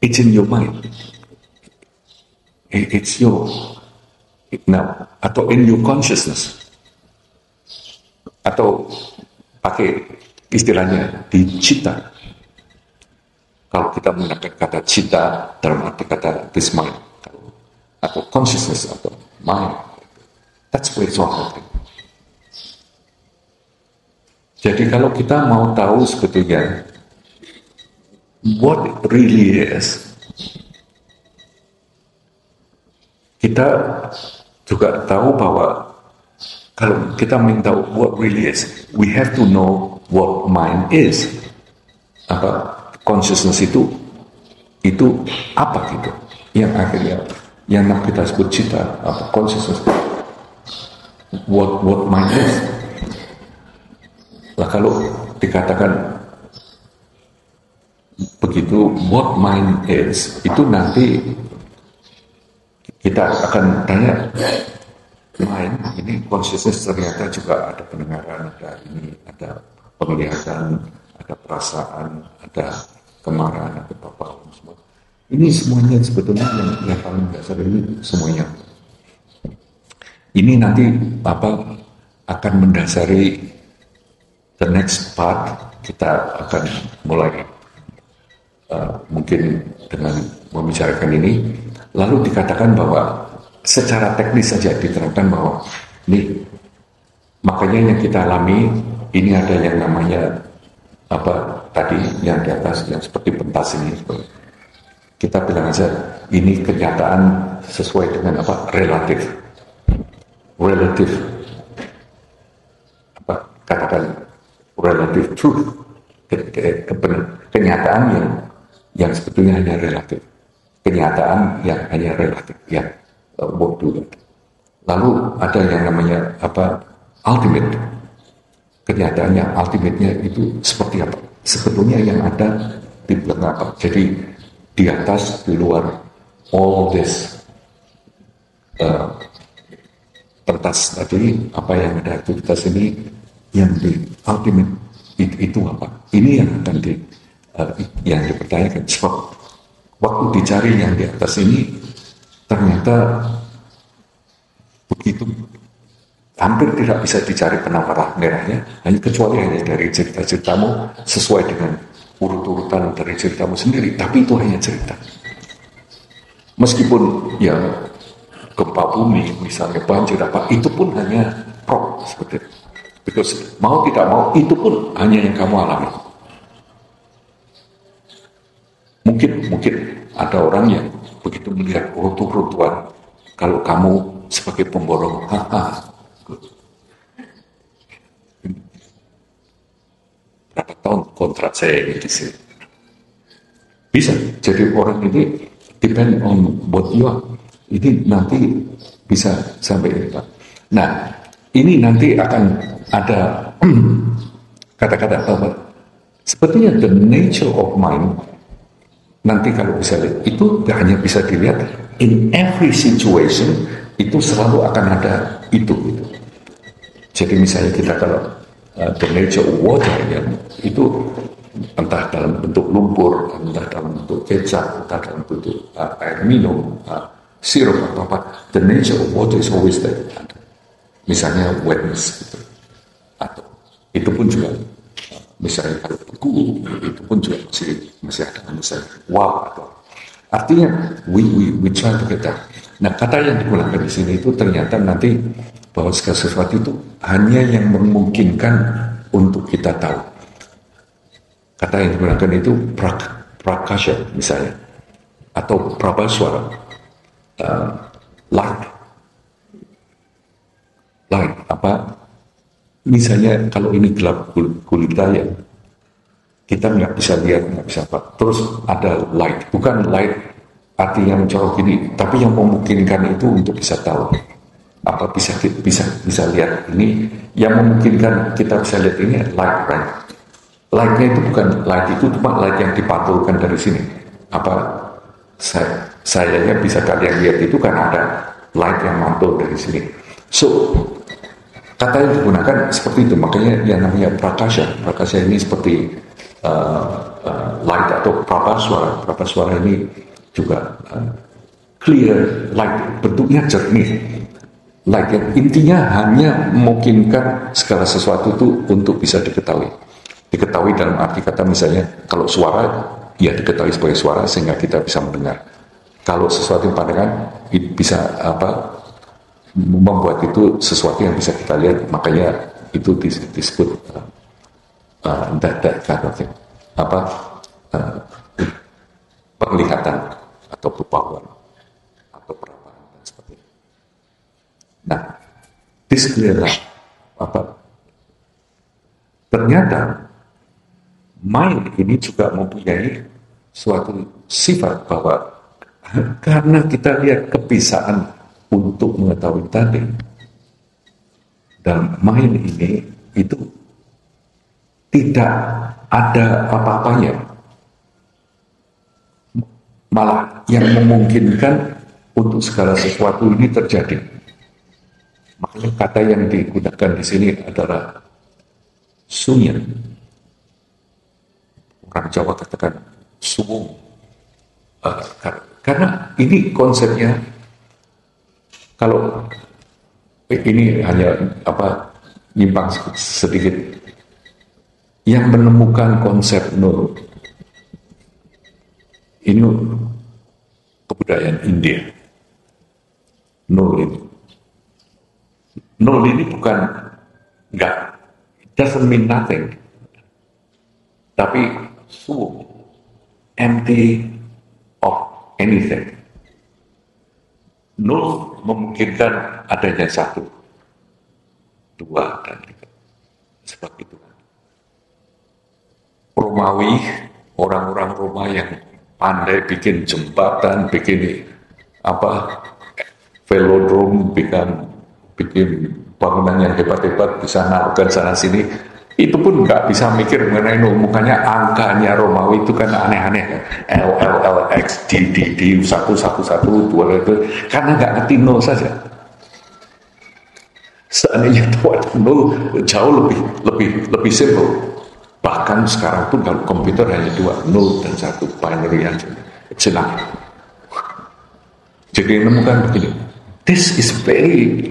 Speaker 1: It's in your mind. It's your now, atau in your consciousness, atau pakai istilahnya di cita. Kalau kita menggunakan kata cita dalam arti kata this mind, atau consciousness atau mind, that's where it's all happening. Jadi kalau kita mau tahu sebetulnya what it really is, kita juga tahu bahwa kalau kita ingin tahu what really is, we have to know what mind is. Apa consciousness itu apa gitu? Yang akhirnya yang kita sebut cita, apa consciousness, what mind is. Lah kalau dikatakan begitu, what mind is, itu nanti kita akan tanya, mind ini consciousness ternyata juga ada pendengaran, ada ini, ada penglihatan, ada perasaan, ada kemarahan, ada apa semua. Ini semuanya sebetulnya yang paling dasar ini semuanya. Ini nanti akan mendasari the next part. Kita akan mulai mungkin dengan membicarakan ini, lalu dikatakan bahwa secara teknis saja diterangkan bahwa ini makanya yang kita alami ini ada yang namanya tadi yang di atas yang seperti pentas ini, kita bilang aja ini kenyataan sesuai dengan relatif katakan relative truth, kenyataan yang sebetulnya hanya relatif, kenyataan yang hanya relatif ya. Lalu ada yang namanya ultimate, kenyataan yang ultimate-nya itu seperti apa sebetulnya yang ada di belakang apa. Jadi di atas, di luar, all this pentas tadi, apa yang ada aktivitas ini, yang di ultimate itu apa? Ini yang akan yang dipertanyakan. Sebab waktu dicari yang di atas ini ternyata begitu hampir tidak bisa dicari benang merahnya, hanya kecuali hanya dari cerita-ceritamu sesuai dengan urut-urutan dari ceritamu sendiri, tapi itu hanya cerita. Meskipun ya gempa bumi misalnya, banjir apa, itu pun hanya prop seperti itu. Because mau tidak mau itu pun hanya yang kamu alami. Mungkin ada orang yang begitu melihat runtuh-runtuhan, kalau kamu sebagai pemborong, berapa tahun kontrak saya ini di sini. Bisa jadi orang ini depend on what you are. Ini nanti bisa sampai itu. Nah, ini nanti akan ada kata-kata apa? Sepertinya the nature of mind. Nanti kalau bisa lihat, itu hanya bisa dilihat in every situation, itu selalu akan ada itu. Jadi misalnya kita kalau the nature of water, ya, itu entah dalam bentuk lumpur, entah dalam bentuk kecap, entah dalam bentuk air minum, sirup atau apa, the nature of water is always there. Misalnya wetness, gitu. Atau itu pun juga misalnya kalau beku, itu pun juga masih ada, misalnya wow, atau artinya we try to get that. Nah, kata yang digunakan di sini itu ternyata nanti bahwa segala sesuatu itu hanya yang memungkinkan untuk kita tahu. Kata yang digunakan itu prakasya misalnya, atau prabhaswara, light, misalnya kalau ini gelap gulita ya, kita nggak bisa lihat, nggak bisa apa. Terus ada light, bukan light artinya mencorok ini, tapi yang memungkinkan itu untuk bisa tahu. Apa bisa lihat ini, yang memungkinkan kita bisa lihat ini light, right? Lightnya itu bukan light, itu cuma light yang dipantulkan dari sini. Sayanya bisa kalian lihat itu kan ada light yang mantul dari sini. So kata yang digunakan seperti itu, makanya yang namanya prakasya. Prakasya ini seperti light atau prabhaswara. Prabhaswara ini juga clear light, bentuknya jernih. Light yang intinya hanya memungkinkan segala sesuatu itu untuk bisa diketahui. Diketahui dalam arti kata misalnya kalau suara, ya diketahui sebagai suara sehingga kita bisa mendengar. Kalau sesuatu yang pandangan bisa membuat itu sesuatu yang bisa kita lihat, makanya itu disebut that kind of thing. Penglihatan atau pemahaman atau perasaan dan seperti itu. Nah, this clear light, ternyata mind ini juga mempunyai suatu sifat bahwa karena kita lihat kebiasaan untuk mengetahui tadi, dan mind ini itu tidak ada apa-apanya, malah yang memungkinkan untuk segala sesuatu ini terjadi. Makanya kata yang digunakan di sini adalah sunyin. Orang Jawa katakan suwung. Karena ini konsepnya, kalau ini hanya nyimpang sedikit, yang menemukan konsep nol ini kebudayaan India. Nol ini bukan enggak, it doesn't mean nothing, tapi suwung, empty of anything. Nol memungkinkan adanya satu, dua, dan tiga. Sebab itu Romawi, orang-orang Roma yang pandai bikin jembatan, bikin velodrome, bikin bangunan yang hebat-hebat, bisa naruhkan sana sini, itu pun nggak bisa mikir mengenai nol. Mukanya angkanya Romawi itu kan aneh-aneh, L, L, L, X, D, D, D, 1, 1, 1, 2, itu karena nggak ngerti nol saja. Seandainya tahu ada nol, jauh lebih simple. Bahkan sekarang pun kalau komputer hanya 2, 0 dan 1, binary aja, senang. Jadi menemukan begini, this is very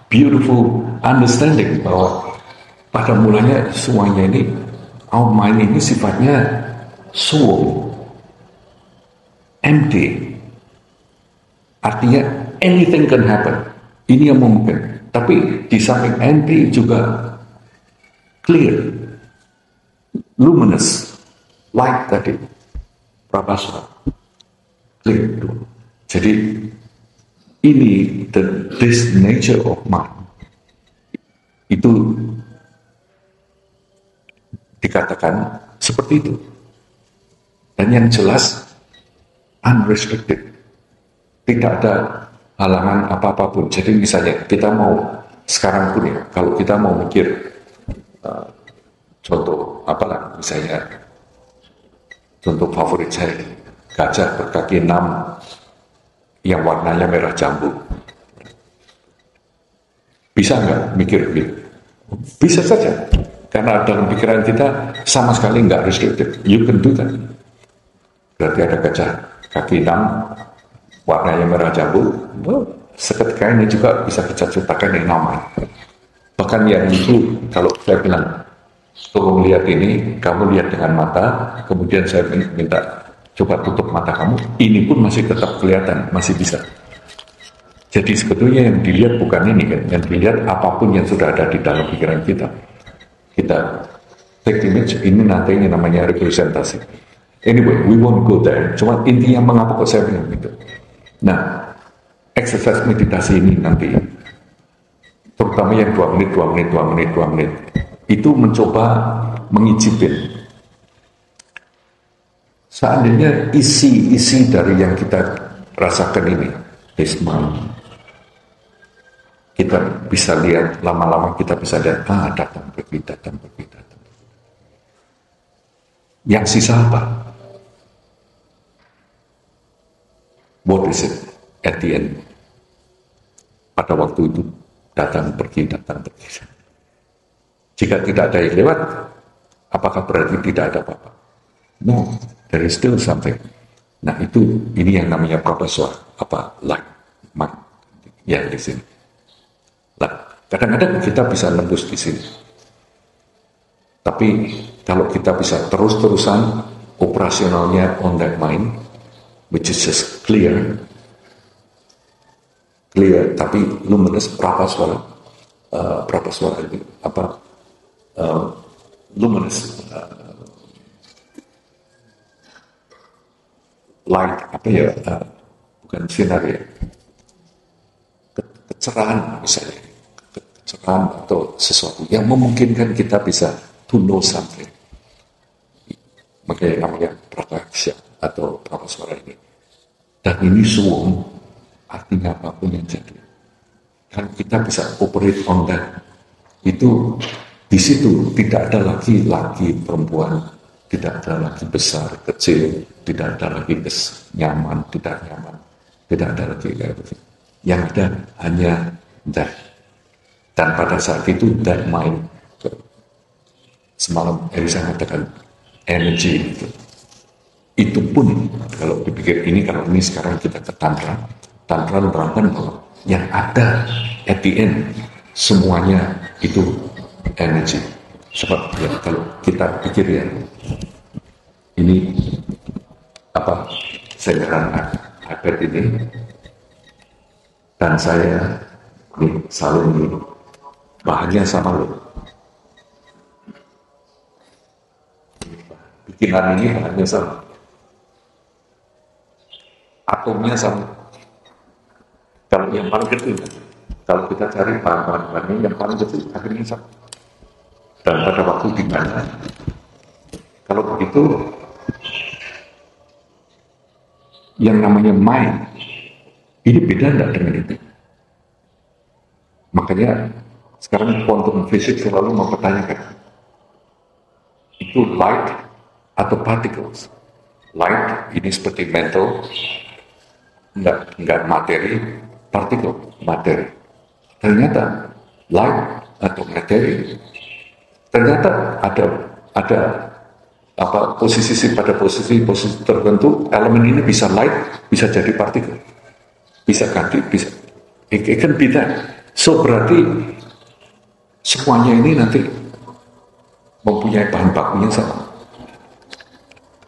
Speaker 1: beautiful understanding bahwa pada mulanya semuanya ini, our mind ini sifatnya suwung, empty. Artinya anything can happen. Ini yang mungkin. Tapi di samping empty juga clear, luminous, light tadi, prabhaswa, clear. Jadi ini this nature of mind itu dikatakan seperti itu, dan yang jelas unrestricted, tidak ada halangan apa-apapun. Jadi misalnya kita mau sekarang pun ya, kalau kita mau mikir contoh apalah, misalnya contoh favorit saya, gajah berkaki 6 yang warnanya merah jambu. Bisa nggak mikir begitu? Bisa saja, karena dalam pikiran kita sama sekali nggak restricted. You can do that. Berarti ada gajah kaki 6 warnanya merah jambu, seketika ini juga bisa kita ciptakan yang namanya. Bahkan yang itu, kalau saya bilang, tolong lihat ini, kamu lihat dengan mata, kemudian saya minta coba tutup mata kamu, ini pun masih tetap kelihatan, masih bisa. Jadi sebetulnya yang dilihat bukan ini kan, yang dilihat apapun yang sudah ada di dalam pikiran kita. Kita take image, ini nanti ini namanya representasi. Anyway, we won't go there. Cuma intinya mengapa kok saya bilang gitu. Nah, exercise meditasi ini nanti, terutama yang 2 menit, itu mencoba mengicipin. Seandainya isi dari yang kita rasakan ini, this mind, kita bisa lihat, lama-lama kita bisa lihat, datang pergi. Yang sisa apa? What is it at the end? Pada waktu itu, datang pergi. Jika tidak ada yang lewat, apakah berarti tidak ada apa-apa? No, there is still something. Nah ini yang namanya prabhaswa, light, mind, yang di sini. Nah, kadang-kadang kita bisa nembus di sini. Tapi kalau kita bisa terus-terusan operasionalnya on that mind, which is just clear, tapi luminous, prabhaswa ini luminous, light, bukan sinar ya, kecerahan misalnya, kecerahan atau sesuatu yang memungkinkan kita bisa to know something. Makanya namanya prakarsya atau prabhaswara ini. Dan ini suwung, artinya apapun yang jadi. Kalau kita bisa operate on that, itu Di situ tidak ada lagi laki perempuan, tidak ada lagi besar kecil, tidak ada lagi nyaman tidak nyaman, tidak ada lagi kayak gitu. Yang ada hanya that. Dan pada saat itu that mind, semalam Elisa mengatakan energy itu pun kalau dipikir ini, kalau ini sekarang kita ke tantra menerangkan bahwa yang ada at the end semuanya itu energy. Sebab ya, kalau kita pikir ya, ini apa, saya iPad ini dan saya ini selalu ini bahannya sama loh, bikinan ini bahannya sama, atomnya sama. Kalau yang paling kecil, kalau kita cari bahan-bahannya yang paling kecil akhirnya sama. Dan pada waktu di mana, kalau begitu, yang namanya mind ini beda enggak dengan itu? Makanya sekarang quantum physics selalu mempertanyakan, itu light atau particles? Light ini seperti mental, enggak materi, partikel materi. Ternyata light atau materi, ternyata ada apa posisi tertentu, elemen ini bisa light, bisa jadi partikel, bisa ganti, bisa it can be that. So berarti semuanya ini nanti mempunyai bahan bakunya sama.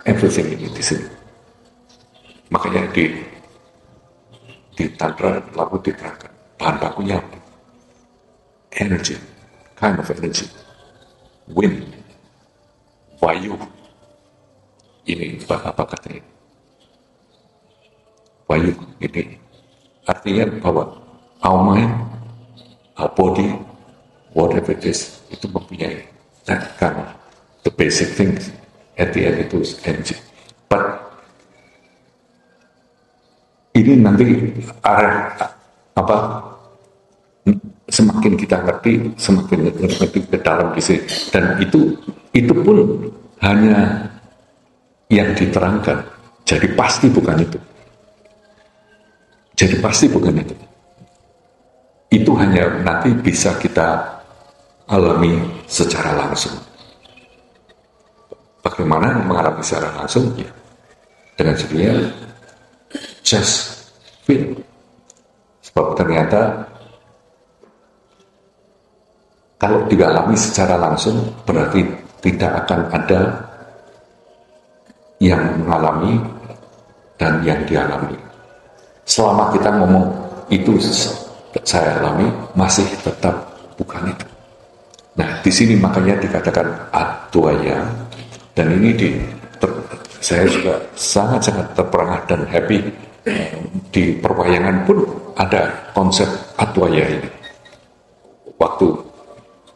Speaker 1: Everything ini di sini. Makanya di tantra lalu diterangkan bahan bakunya apa? Energy, kind of energy, wind, vayu. Ini apa katanya? Vayu ini artinya bahwa our mind, our body, whatever it is, itu mempunyai that kind of the basic things. At the end itu energy. But ini nanti arah apa? Semakin kita ngerti, semakin ngerti ke dalam di sini. Dan itu pun hanya yang diterangkan. Jadi pasti bukan itu. Jadi pasti bukan itu. Itu hanya nanti bisa kita alami secara langsung. Bagaimana mengalami secara langsung? Ya, dengan sebenarnya just feel. Sebab ternyata kalau dialami secara langsung berarti tidak akan ada yang mengalami dan yang dialami. Selama kita ngomong itu saya alami, masih tetap bukan itu. Nah, di sini makanya dikatakan advaya, dan ini saya juga sangat-sangat terperangah dan happy. Di perwayangan pun ada konsep advaya ini. Waktu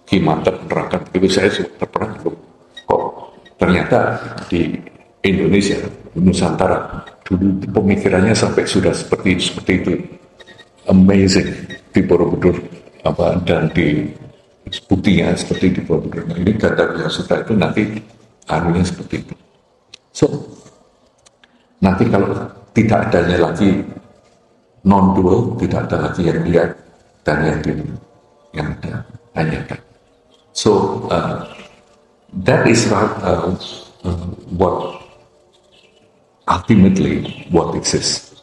Speaker 1: Ki Mantep menerangkan itu, saya juga terperangah. Kok ternyata di Indonesia, Nusantara, dulu pemikirannya sampai sudah seperti itu. Amazing di Borobudur dan di buktinya seperti di Borobudur. Ini Gandharva Sutra itu nanti anunya seperti itu. So nanti kalau tidak adanya lagi non-dual, tidak ada lagi yang lihat dan yang ada hanya kan. So that is what ultimately what exists.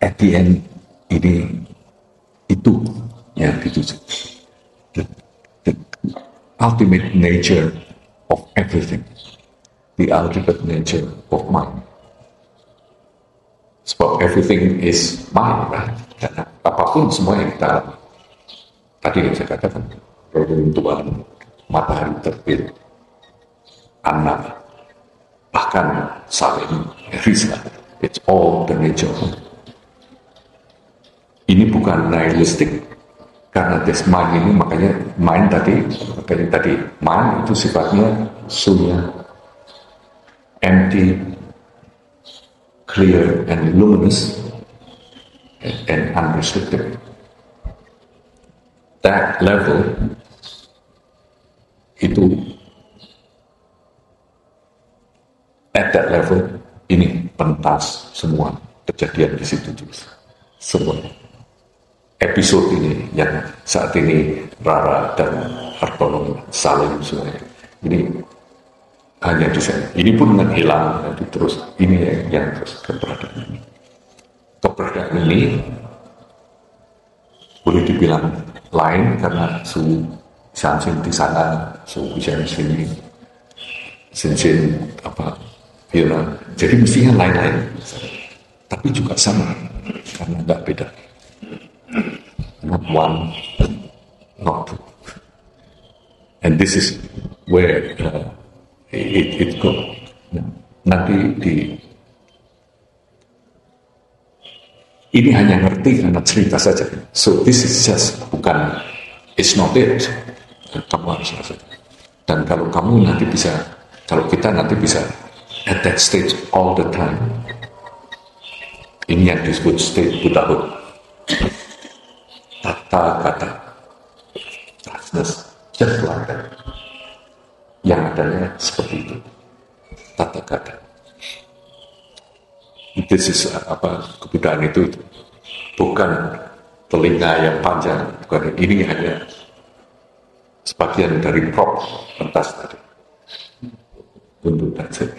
Speaker 1: At the end itu yang dituju. The ultimate nature of everything, the ultimate nature of mind. Sebab everything is mind, right? Karena apapun semua yang kita alami. Tadi yang saya katakan, reruntuhan matahari terbit, anak, bahkan saling riskan. It's all the nature of it. Ini bukan nihilistik, karena this mind ini, makanya mind itu sifatnya sunya, empty, clear and luminous and unrestricted. That level itu at that level ini pentas semua kejadian di situ juga. Semua episode ini yang saat ini Rara dan Hartono saling semua ini hanya di sana. Ini pun menghilang nanti terus. Ini yang terus keberadaan ini. Keberadaan ini boleh dibilang lain karena Su Shanxin di sana, Su Wishan sini, Shenzhen apa, jadi mestinya lain-lain. Tapi juga sama karena nggak beda. Not one, not two. And this is where it go. Nanti ini hanya ngerti karena cerita saja. So this is just bukan, it's not it. Kamu harus rasa. Dan kalau kamu nanti bisa, kalau kita nanti bisa at that stage all the time, ini yang disebut state Buddhahood. Tata kata, just like that. Yang adanya seperti itu, tata kata. This is kebudayaan itu bukan telinga yang panjang, bukan, ini hanya sebagian dari prop pentas tadi untuk that's it.